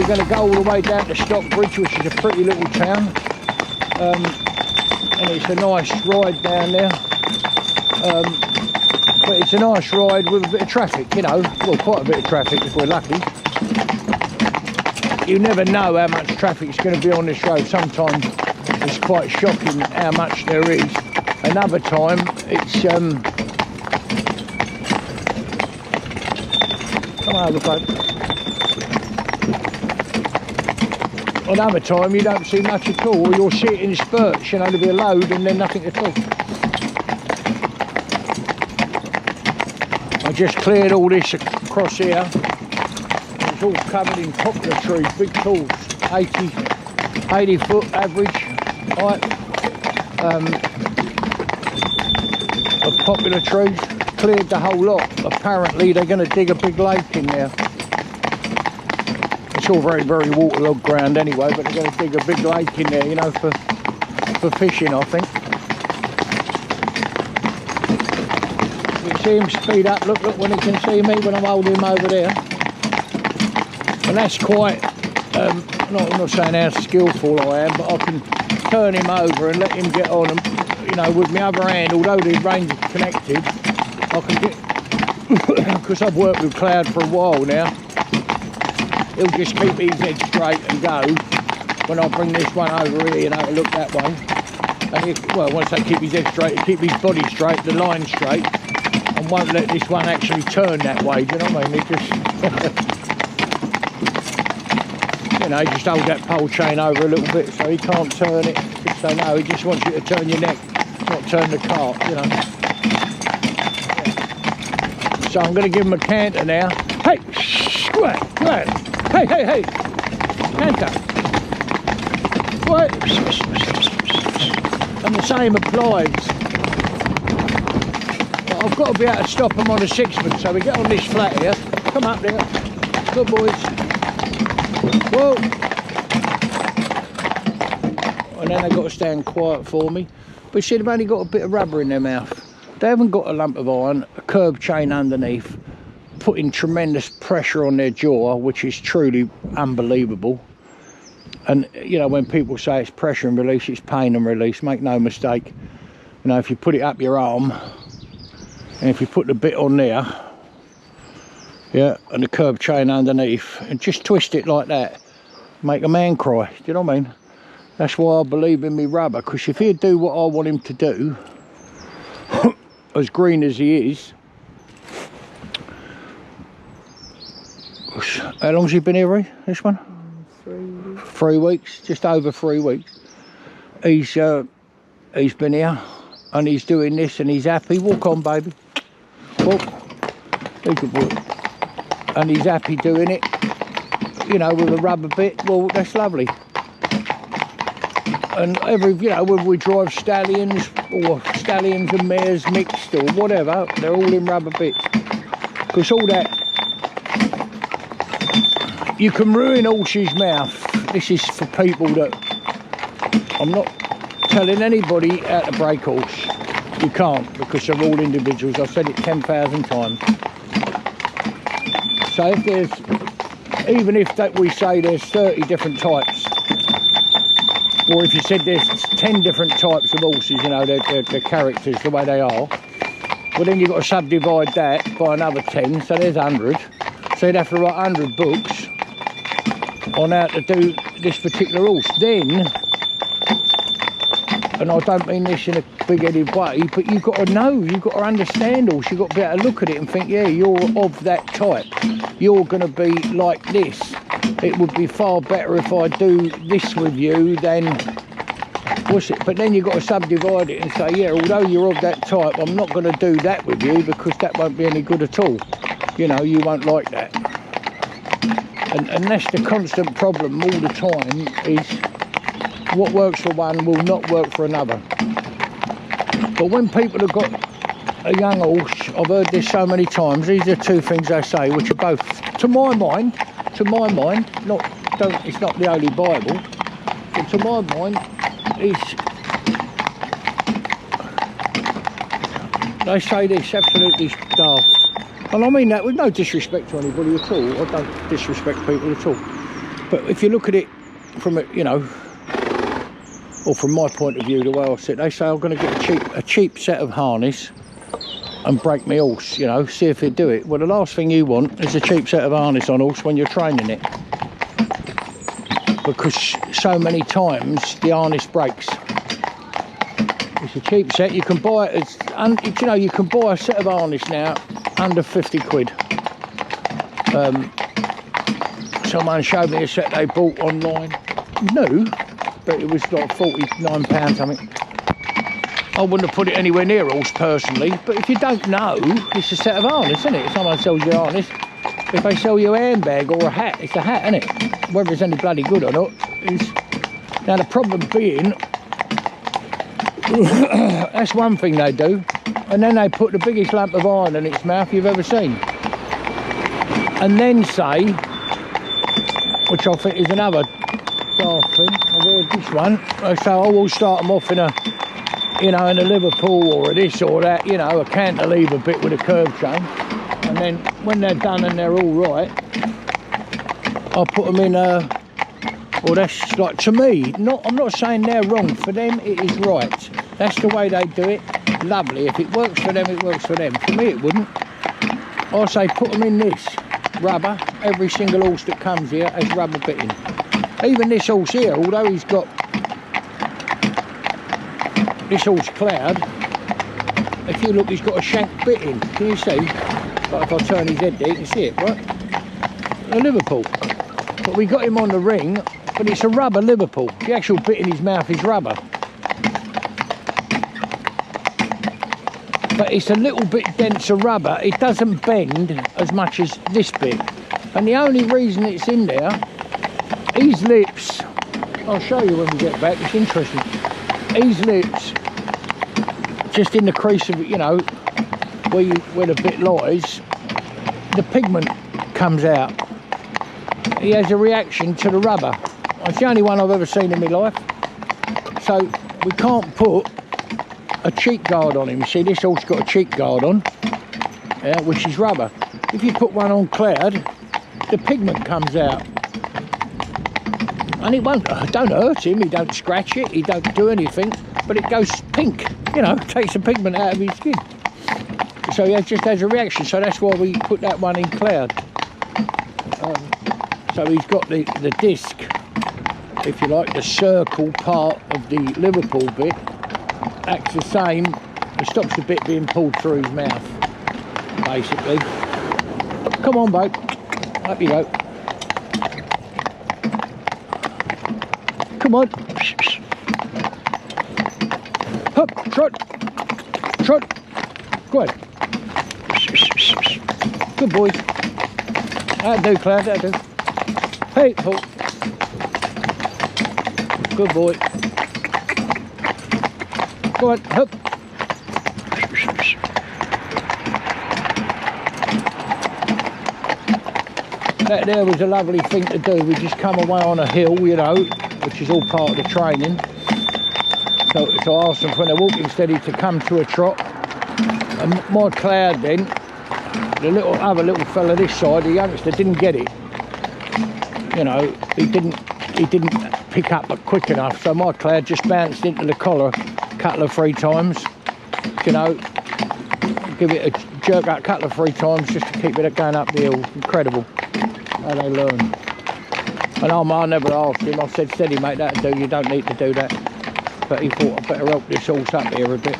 We're going to go all the way down to Stockbridge, which is a pretty little town. And it's a nice ride down there. But it's a nice ride with a bit of traffic, you know. Well, quite a bit of traffic if we're lucky. You never know how much traffic is going to be on this road. Sometimes it's quite shocking how much there is. Another time it's come over, folks. Another time you don't see much at all, or you'll see it in spurts, you know, there'll be a load and then nothing at all. I just cleared all this across here. It's all covered in poplar trees, big tools, 80 foot average height of popular trees. Cleared the whole lot. Apparently they're going to dig a big lake in there. It's all very, very waterlogged ground anyway, but they're going to dig a big lake in there, you know, for fishing, I think. You see him speed up, look when he can see me when I'm holding him over there. And that's quite, I'm not saying how skillful I am, but I can turn him over and let him get on, and, you know, with my other hand, although the range is connected, I can get, because I've worked with Cloud for a while now, he'll just keep his head straight and go. When I bring this one over here, you know, to look that way. And well, once I keep his head straight, keep his body straight, the line straight, and won't let this one actually turn that way, do you know what I mean? It just, you know, just hold that pole chain over a little bit so he can't turn it. Just so no, he just wants you to turn your neck, not turn the cart, you know. So I'm going to give him a canter now. Hey, squat, squat. Hey, hey, hey, canter. What? And the same applies. But I've got to be able to stop them on a 6-foot, so we get on this flat here. Come up there. Good boys. Whoa. And then they've got to stand quiet for me. But see, they've only got a bit of rubber in their mouth. They haven't got a lump of iron, a curb chain underneath, putting tremendous pressure on their jaw, which is truly unbelievable. And, you know, when people say it's pressure and release, it's pain and release. Make no mistake. You know, if you put it up your arm, and if you put the bit on there, yeah, and the curb chain underneath, and just twist it like that, make a man cry. Do you know what I mean? That's why I believe in me rubber, because if he'd do what I want him to do, as green as he is, how long's he been here, Ray? This one? 3 weeks. 3 weeks, just over 3 weeks. He's been here and he's doing this and he's happy. Walk on, baby. Walk. He could walk. And he's happy doing it, you know, with a rubber bit. Well, that's lovely. And you know, whether we drive stallions or stallions and mares mixed or whatever, they're all in rubber bits. Because all that, you can ruin horse's mouth. This is for people that, I'm not telling anybody how to break horse. You can't, because they're all individuals. I've said it 10,000 times. So if there's, even if that we say there's 30 different types, or if you said there's 10 different types of horses, you know, their characters, the way they are, well then you've got to subdivide that by another 10, so there's 100. So you'd have to write 100 books on how to do this particular horse. Then, and I don't mean this in a big-headed way, but you've got to know, you've got to understand horse, you've got to be able to look at it and think, yeah, you're of that type. You're going to be like this. It would be far better if I do this with you than what's it. But then you've got to subdivide it and say, yeah, although you're of that type, I'm not going to do that with you because that won't be any good at all. You know, you won't like that. And that's the constant problem all the time, is what works for one will not work for another. But when people have got a young horse, I've heard this so many times, these are two things they say, which are both, to my mind, it's not the Holy Bible, but to my mind, they say this absolutely daft. And I mean that with no disrespect to anybody at all. I don't disrespect people at all. But if you look at it from you know, or from my point of view, the way I see it, they say I'm going to get a cheap set of harness and break my horse, you know, see if he'd do it. Well, the last thing you want is a cheap set of harness on horse when you're training it, because so many times the harness breaks. It's a cheap set. You can buy it as, you know, you can buy a set of harness now under 50 quid. Someone showed me a set they bought online, new, but it was like £49 something. I wouldn't have put it anywhere near horse personally, but if you don't know, it's a set of harness, isn't it? If someone sells you harness, if they sell you a handbag or a hat, it's a hat, isn't it? Whether it's any bloody good or not is... Now the problem being, that's one thing they do, and then they put the biggest lump of iron in its mouth you've ever seen, and then say, which I think is another daft thing, I've heard this one, they say, oh, we'll start them off in a, you know, in a Liverpool or a this or that, you know, a cantilever bit with a curve chain, and then when they're done and they're all right, I'll put them in a, well, that's like, to me, I'm not saying they're wrong, for them it is right, that's the way they do it, lovely. If it works for them, it works for them. For me it wouldn't. I say put them in this rubber. Every single horse that comes here has rubber bitting. Even this horse here, although he's got this horse Cloud, if you look, he's got a shank bitting. Can you see? Like if I turn his head there, you can see it, right? A Liverpool. But we got him on the ring, but it's a rubber Liverpool. The actual bit in his mouth is rubber. But it's a little bit denser rubber. It doesn't bend as much as this bit. And the only reason it's in there, his lips, I'll show you when we get back, it's interesting. His lips, just in the crease of it, you know, where the bit lies, the pigment comes out. He has a reaction to the rubber. It's the only one I've ever seen in my life. So we can't put a cheek guard on him. See, this horse got a cheek guard on, yeah, which is rubber. If you put one on Cloud, the pigment comes out, and it don't hurt him. He don't scratch it. He don't do anything, but it goes pink. You know, takes the pigment out of his skin. So he just has a reaction. So that's why we put that one in Cloud. So he's got the disc, if you like, the circle part of the Liverpool bit. Acts the same, it stops the bit being pulled through his mouth, basically. Come on, boat, up you go. Come on. Hop, trot. Go ahead. Good boy. That'll do, Cloud, that'll do. Hey, Paul. Good boy. Go on, hop. That there was a lovely thing to do. We just come away on a hill, you know, which is all part of the training. So I asked them when they're walking steady to come to a trot. And my Cloud then, the other little fella this side, the youngster, didn't get it. You know, he didn't pick up quick enough. So my Cloud just bounced into the collar couple of 3 times, you know, give it a jerk out a couple of 3 times just to keep it going up the hill. Incredible how they learn. And I never asked him. I said, steady mate, that'll do, you don't need to do that. But he thought I'd better help this horse up here a bit.